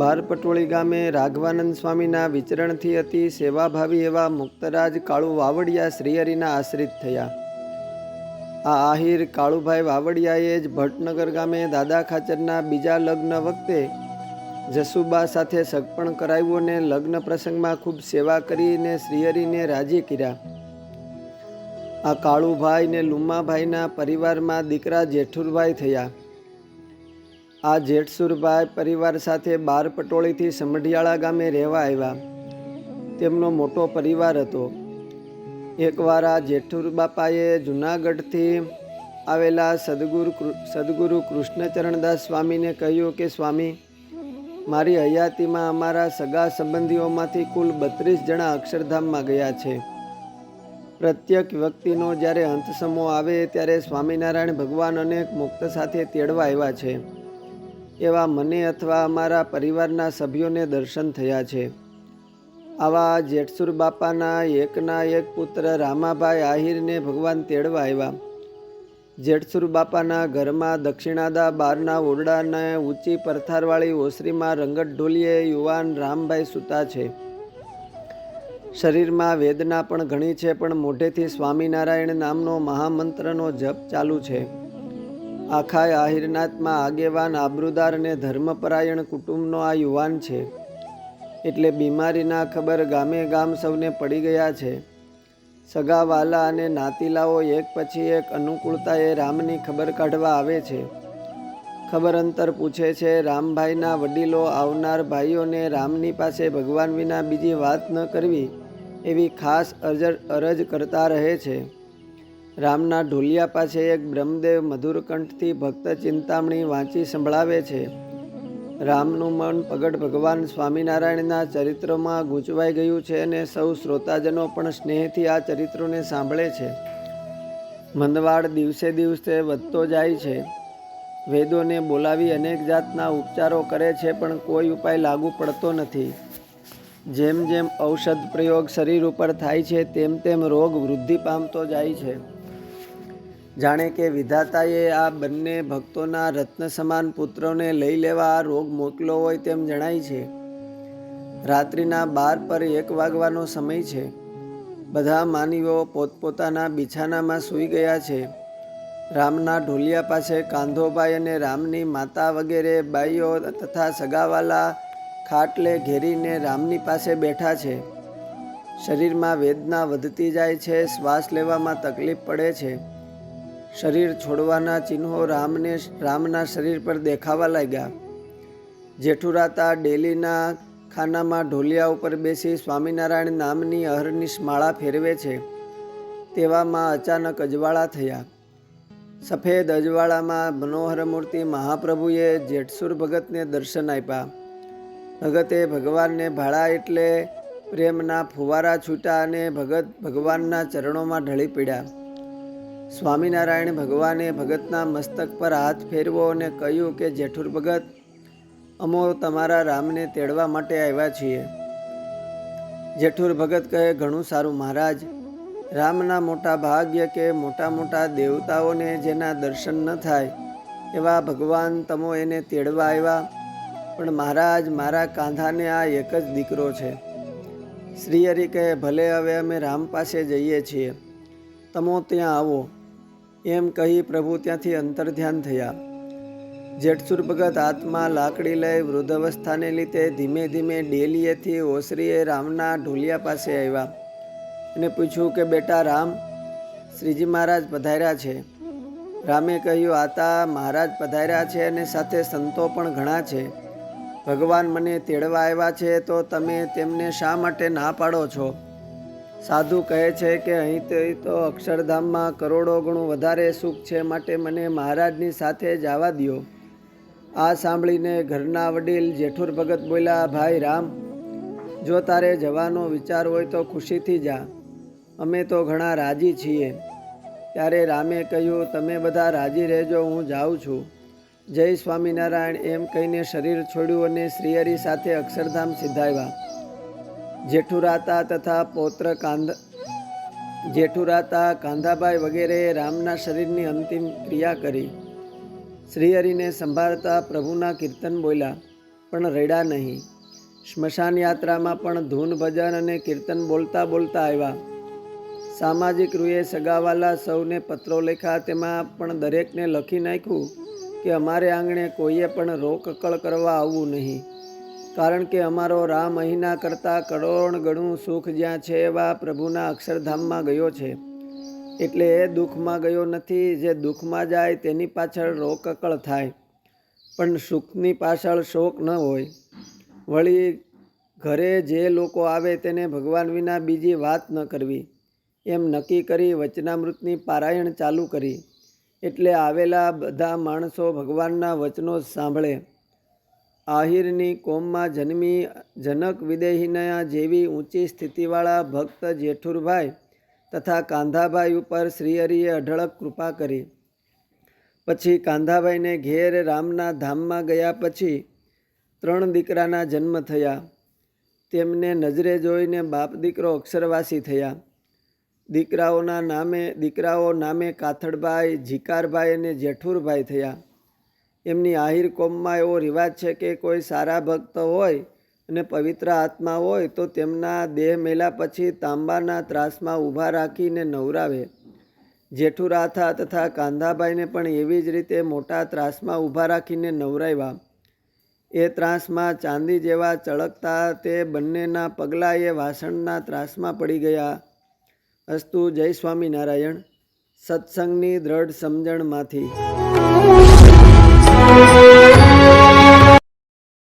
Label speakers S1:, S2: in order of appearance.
S1: બારપટોળી ગામે રાઘવાનંદ સ્વામીના વિચરણથી અતિ સેવાભાવી એવા મુક્તરાજ કાળુ વાવડિયા શ્રીહરિના આશ્રિત થયા. આ આહિર કાળુભાઈ વાવડિયાએ જ ભટનગર ગામે દાદા ખાચરના બીજા લગ્ન વખતે જસુબા સાથે સગપણ કરાવ્યું અને લગ્ન પ્રસંગમાં ખૂબ સેવા કરીને શ્રીહરિને રાજી કર્યા. આ કાળુભાઈ ને લુમ્માભાઈના પરિવારમાં દીકરા જેઠુરભાઈ થયા. આ જેઠસુરભાઈ પરિવાર સાથે બારપટોળીથી સમઢિયાળા ગામે રહેવા આવ્યા. તેમનો મોટો પરિવાર હતો. એકવાર આ જેઠુર બાપાએ જૂનાગઢથી આવેલા સદગુરુ કૃષ્ણચરણદાસ સ્વામીને કહ્યું કે સ્વામી, મારી હયાતીમાં અમારા સગા સંબંધીઓમાંથી કુલ 32 જણા અક્ષરધામમાં ગયા છે. પ્રત્યેક વ્યક્તિનો જ્યારે અંત સમો આવે ત્યારે સ્વામિનારાયણ ભગવાન અનેક મુક્ત સાથે તેડવા આવ્યા છે. એવા મને અથવા અમારા પરિવારના સભ્યોને દર્શન થયા છે. આવા જેઠસુર બાપાના એકના એક પુત્ર રામાભાઈ આહિરને ભગવાન તેડવા આવ્યા. જેઠસુર બાપાના ઘરમાં દક્ષિણાદા બારના ઓરડાને ઊંચી પરથારવાળી ઓસરીમાં રંગત ઢોલીએ યુવાન રામભાઈ સૂતા છે. શરીરમાં વેદના પણ ઘણી છે, પણ મોઢેથી સ્વામિનારાયણ નામનો મહામંત્રનો જપ ચાલુ છે. આખા આહિરનાથમાં આગેવાન, આબરૂદાર અને ધર્મપરાયણ કુટુંબનો આ યુવાન છે. એટલે બીમારીના ખબર ગામે ગામ સૌને પડી ગયા છે. સગાવાલા અને નાતીલાઓ એક પછી એક અનુકૂળતાએ રામની ખબર કાઢવા આવે છે. ખબર અંતર પૂછે છે. રામભાઈના વડીલો આવનાર ભાઈઓને રામની પાસે ભગવાન વિના બીજી વાત ન કરવી એવી ખાસ અરજ કરતા રહે છે. રામના ઢોલિયા પાસે એક બ્રહ્મદેવ મધુર કંઠથી ભક્ત ચિંતામણી વાંચી સંભળાવે છે. રામનું મન પગડ ભગવાન સ્વામિનારાયણના ચરિત્રોમાં ગૂંચવાઈ ગયું છે અને સૌ શ્રોતાજનો પણ સ્નેહથી આ ચરિત્રોને સાંભળે છે. મંદવાડ દિવસે દિવસે વધતો જાય છે. વેદોને બોલાવી અનેક જાતના ઉપચારો કરે છે, પણ કોઈ ઉપાય લાગુ પડતો નથી. જેમ જેમ ઔષધ પ્રયોગ શરીર ઉપર થાય છે તેમ તેમ રોગ વૃદ્ધિ પામતો જાય છે. જાણે કે વિધાતાએ આ બંને ભક્તોના રત્ન સમાન પુત્રોને લઈ લેવા આ રોગ મોકલો હોય તેમ જણાય છે. રાત્રિના 12 પર 1 વાગવાનો સમય છે. બધા માનવીઓ પોતપોતાના બિછાનામાં સૂઈ ગયા છે. રામના ઢોલિયા પાસે કાંધોભાઈ અને રામની માતા વગેરે બાઈઓ તથા સગાવાલા ખાટલે ઘેરીને રામની પાસે બેઠા છે. શરીરમાં વેદના વધતી જાય છે. શ્વાસ લેવામાં તકલીફ પડે છે. શરીર છોડવાના ચિહ્નો રામના શરીર પર દેખાવા લાગ્યા. જેઠુરાતા ડેલીના ખાનામાં ઢોલિયા ઉપર બેસી સ્વામિનારાયણ નામની અહર્નિશ માળા ફેરવે છે. તેવામાં અચાનક અજવાળા થયા. સફેદ અજવાળામાં મનોહર મૂર્તિ મહાપ્રભુએ જેઠસુર ભગતને દર્શન આપ્યા. ભગતે ભગવાનને ભાળા એટલે પ્રેમના ફુવારા છૂટા અને ભગત ભગવાનના ચરણોમાં ઢળી પડ્યા. સ્વામિનારાયણ ભગવાને ભગતના મસ્તક પર હાથ ફેરવો અને કહ્યું કે જેઠુર ભગત, અમો તમારા રામને તેડવા માટે આવ્યા છીએ. જેઠુર ભગત કહે, ઘણું સારું મહારાજ. રામના મોટા ભાગ્ય કે મોટા મોટા દેવતાઓને જેના દર્શન ન થાય એવા ભગવાન તમો એને તેડવા આવ્યા. પણ મહારાજ, મારા કાંધાને આ એક જ દીકરો છે. શ્રીહરિ કહે, ભલે, હવે અમે રામ પાસે જઈએ છીએ, તમો ત્યાં આવો. એમ કહી પ્રભુ ત્યાંથી અંતર્ધ્યાન થયા. જેઠસુર ભગત હાથમાં લાકડી લઈ વૃદ્ધાવસ્થાને લીધે ધીમે ધીમે ડેલીએથી ઓસરીએ રામના ઢોલિયા પાસે આવ્યા અને પૂછ્યું કે બેટા રામ, શ્રીજી મહારાજ પધાર્યા છે. રામે કહ્યું, આતા મહારાજ પધાર્યા છે અને સાથે સંતો પણ ઘણા છે. ભગવાન મને તેડવા આવ્યા છે તો તમે તેમને શા માટે ના પાડો છો? સાધુ કહે છે કે અહીં તો અક્ષરધામમાં કરોડો ગણું વધારે સુખ છે, માટે મને મહારાજની સાથે જ આવવા દ્યો. આ સાંભળીને ઘરના વડીલ જેઠુર ભગત બોલ્યા, ભાઈ રામ, જો તારે જવાનો વિચાર હોય તો ખુશીથી જા, અમે તો ઘણા રાજી છીએ. ત્યારે રામે કહ્યું, તમે બધા રાજી રહેજો, હું જાઉં છું. જય સ્વામિનારાયણ એમ કહીને શરીર છોડ્યું અને શ્રીહરિ સાથે અક્ષરધામ સિધાવ્યા. જેઠુરાતા તથા પૌત્ર જેઠુરાતા કાંધાભાઈ વગેરે રામના શરીરની અંતિમ ક્રિયા કરી. શ્રીહરિને સંભાળતા પ્રભુના કીર્તન બોલ્યા. પણ રડ્યા નહીં. સ્મશાન યાત્રામાં પણ ધૂન ભજન અને કીર્તન બોલતા બોલતા આવ્યા. સામાજિક રૂએ સગાવાલા સૌને પત્રો લખ્યા. તેમાં પણ દરેકને લખી નાખ્યું કે અમારે આંગણે કોઈએ પણ રોકકળ કરવા આવવું નહીં, કારણ કે અમારો રાહ મહિના કરતાં કરોડ ગણું સુખ જ્યાં છે એવા પ્રભુના અક્ષરધામમાં ગયો છે. એટલે એ દુઃખમાં ગયો નથી. જે દુઃખમાં જાય તેની પાછળ રોકકળ થાય, પણ સુખની પાછળ શોક ન હોય. વળી ઘરે જે લોકો આવે તેને ભગવાન વિના બીજી વાત ન કરવી એમ નક્કી કરી વચનામૃતની પારાયણ ચાલુ કરી. એટલે આવેલા બધા માણસો ભગવાનના વચનો જ સાંભળે. આહિરની કોમમાં જન્મી જનક વિદેહીના જેવી ઊંચી સ્થિતિવાળા ભક્ત જેઠુરભાઈ તથા કાંધાભાઈ ઉપર શ્રીહરિએ અઢળક કૃપા કરી. પછી કાંધાભાઈને ઘેર રામના ધામમાં ગયા પછી 3 દીકરાના જન્મ થયા. તેમને નજરે જોઈને બાપ દીકરો અક્ષરવાસી થયા. દીકરાઓ નામે કાથડભાઈ, જીકારભાઈ અને જેઠુરભાઈ થયા. એમની આહિર કોમમાં એવો રિવાજ છે કે કોઈ સારા ભક્ત હોય અને પવિત્ર આત્મા હોય તો તેમના દેહ મેલા પછી તાંબાના ત્રાસમાં ઊભા રાખીને નવરાવે. જેઠુરાથા તથા કાંધાભાઈને પણ એવી જ રીતે મોટા ત્રાસમાં ઊભા રાખીને નવરાવ્યા. એ ત્રાસમાં ચાંદી જેવા ચળકતા તે બંનેના પગલાં એ વાસણના ત્રાસમાં પડી ગયા. અસ્તુ. જય સ્વામિનારાયણ. સત્સંગની દ્રઢ સમજણમાંથી.